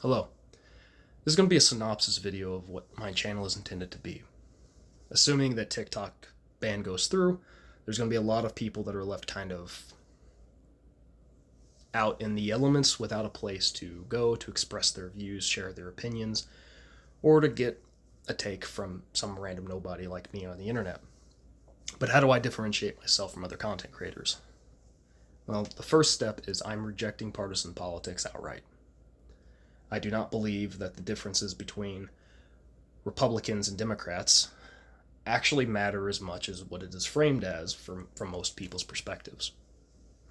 Hello. This is going to be a synopsis video of what my channel is intended to be. Assuming that TikTok ban goes through, there's going to be a lot of people that are left kind of out in the elements without a place to go to express their views, share their opinions, or to get a take from some random nobody like me on the internet. But how do I differentiate myself from other content creators? Well, the first step is I'm rejecting partisan politics outright. I do not believe that the differences between Republicans and Democrats actually matter as much as what it is framed as from most people's perspectives.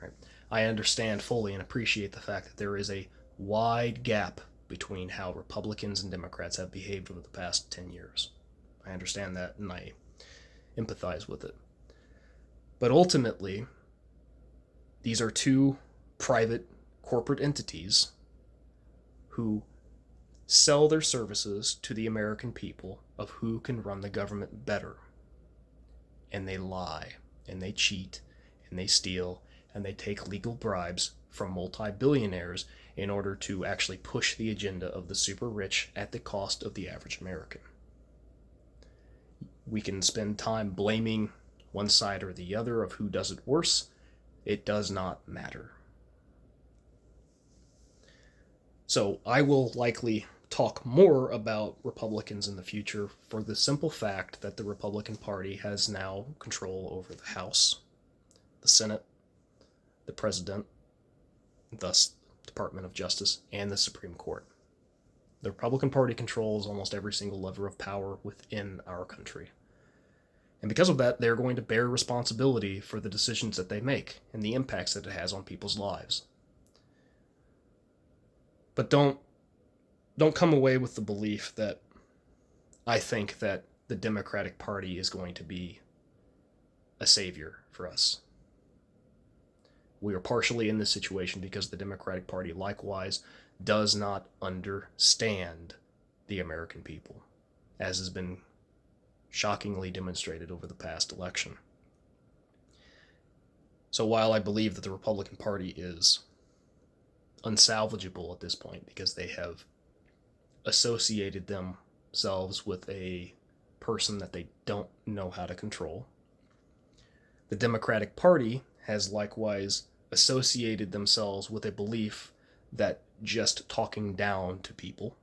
Right? I understand fully and appreciate the fact that there is a wide gap between how Republicans and Democrats have behaved over the past 10 years. I understand that and I empathize with it. But ultimately, these are two private corporate entities who sell their services to the American people of who can run the government better. And they lie, and they cheat, and they steal, and they take legal bribes from multi-billionaires in order to actually push the agenda of the super rich at the cost of the average American. We can spend time blaming one side or the other of who does it worse. It does not matter. So I will likely talk more about Republicans in the future for the simple fact that the Republican Party has now control over the House, the Senate, the President, thus Department of Justice, and the Supreme Court. The Republican Party controls almost every single lever of power within our country. And because of that, they're going to bear responsibility for the decisions that they make and the impacts that it has on people's lives. But don't come away with the belief that I think that the Democratic Party is going to be a savior for us. We are partially in this situation because the Democratic Party likewise does not understand the American people, as has been shockingly demonstrated over the past election. So while I believe that the Republican Party is unsalvageable at this point because they have associated themselves with a person that they don't know how to control, the Democratic Party has likewise associated themselves with a belief that just talking down to people,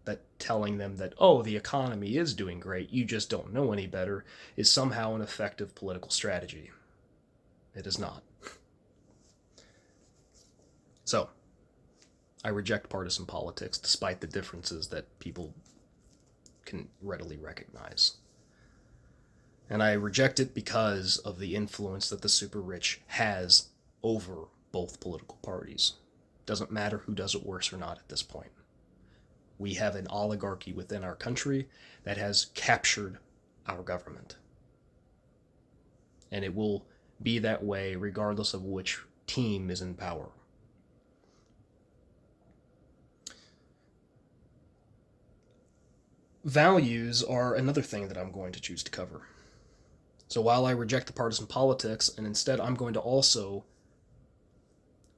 that telling them that, oh, the economy is doing great, you just don't know any better, is somehow an effective political strategy. It is not. So, I reject partisan politics despite the differences that people can readily recognize. And I reject it because of the influence that the super rich has over both political parties. Doesn't matter who does it worse or not at this point. We have an oligarchy within our country that has captured our government. And it will be that way regardless of which team is in power. Values are another thing that I'm going to choose to cover. So while I reject the partisan politics, and instead I'm going to also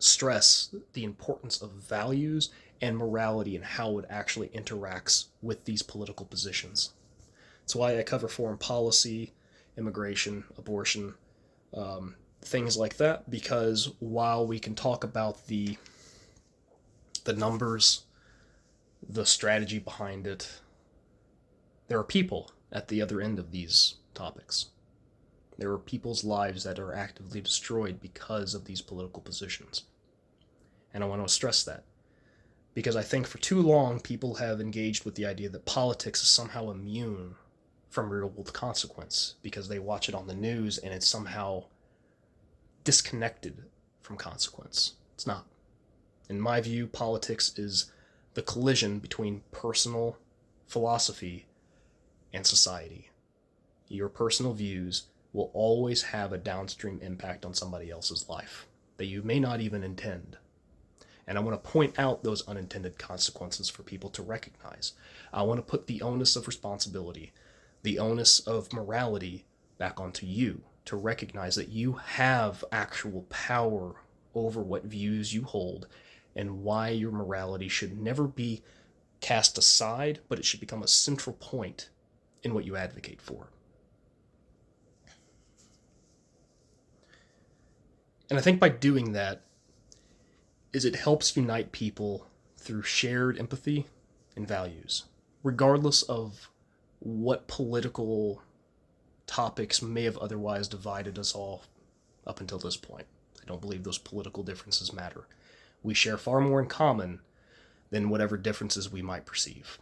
stress the importance of values and morality and how it actually interacts with these political positions. That's why I cover foreign policy, immigration, abortion, things like that, because while we can talk about the numbers, the strategy behind it, there are people at the other end of these topics. There are people's lives that are actively destroyed because of these political positions. And I want to stress that. Because I think for too long people have engaged with the idea that politics is somehow immune from real-world consequence because they watch it on the news and it's somehow disconnected from consequence. It's not. In my view, politics is the collision between personal philosophy and society. Your personal views will always have a downstream impact on somebody else's life that you may not even intend. And I want to point out those unintended consequences for people to recognize. I want to put the onus of responsibility, the onus of morality back onto you to recognize that you have actual power over what views you hold and why your morality should never be cast aside, but it should become a central point in what you advocate for. And I think by doing that, it helps unite people through shared empathy and values, regardless of what political topics may have otherwise divided us all up until this point. I don't believe those political differences matter. We share far more in common than whatever differences we might perceive.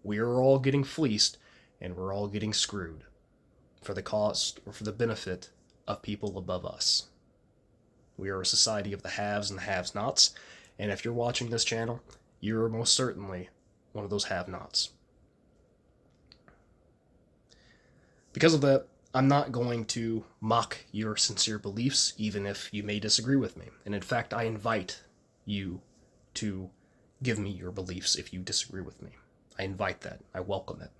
We are all getting fleeced, and we're all getting screwed for the cost or for the benefit of people above us. We are a society of the haves and the have-nots, and if you're watching this channel, you're most certainly one of those have-nots. Because of that, I'm not going to mock your sincere beliefs, even if you may disagree with me. And in fact, I invite you to give me your beliefs if you disagree with me. I invite that. I welcome it.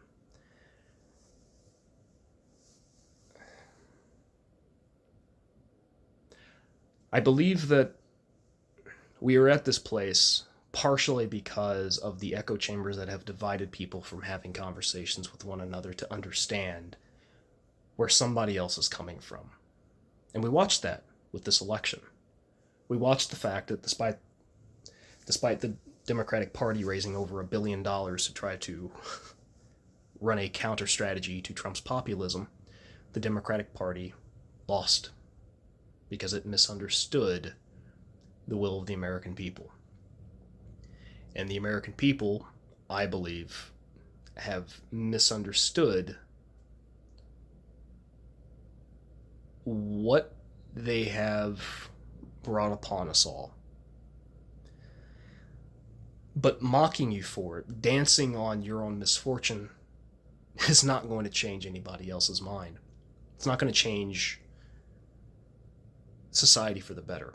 I believe that we are at this place partially because of the echo chambers that have divided people from having conversations with one another to understand where somebody else is coming from. And we watched that with this election. We watched the fact that despite the Democratic Party raising over $1 billion to try to run a counter strategy to Trump's populism, the Democratic Party lost because it misunderstood the will of the American people. And the American people, I believe, have misunderstood what they have brought upon us all. But mocking you for it, dancing on your own misfortune, is not going to change anybody else's mind. It's not going to change society for the better.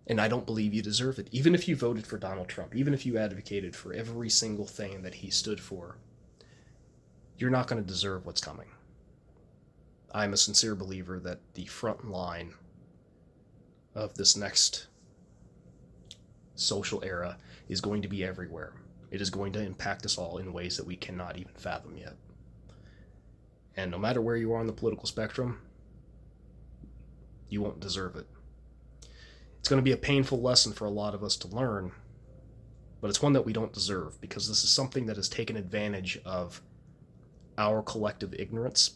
And I don't believe you deserve it. Even if you voted for Donald Trump, even if you advocated for every single thing that he stood for, you're not going to deserve what's coming. I'm a sincere believer that the front line of this next social era is going to be everywhere. It is going to impact us all in ways that we cannot even fathom yet. And no matter where you are on the political spectrum, you won't deserve it. It's going to be a painful lesson for a lot of us to learn, but it's one that we don't deserve because this is something that has taken advantage of our collective ignorance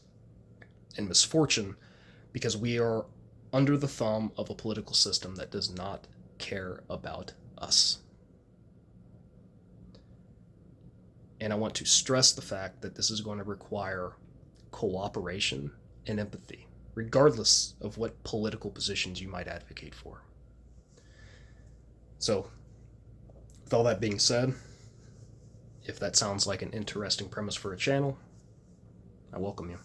and misfortune because we are under the thumb of a political system that does not care about us. And I want to stress the fact that this is going to require cooperation and empathy, regardless of what political positions you might advocate for. So, with all that being said, if that sounds like an interesting premise for a channel, I welcome you.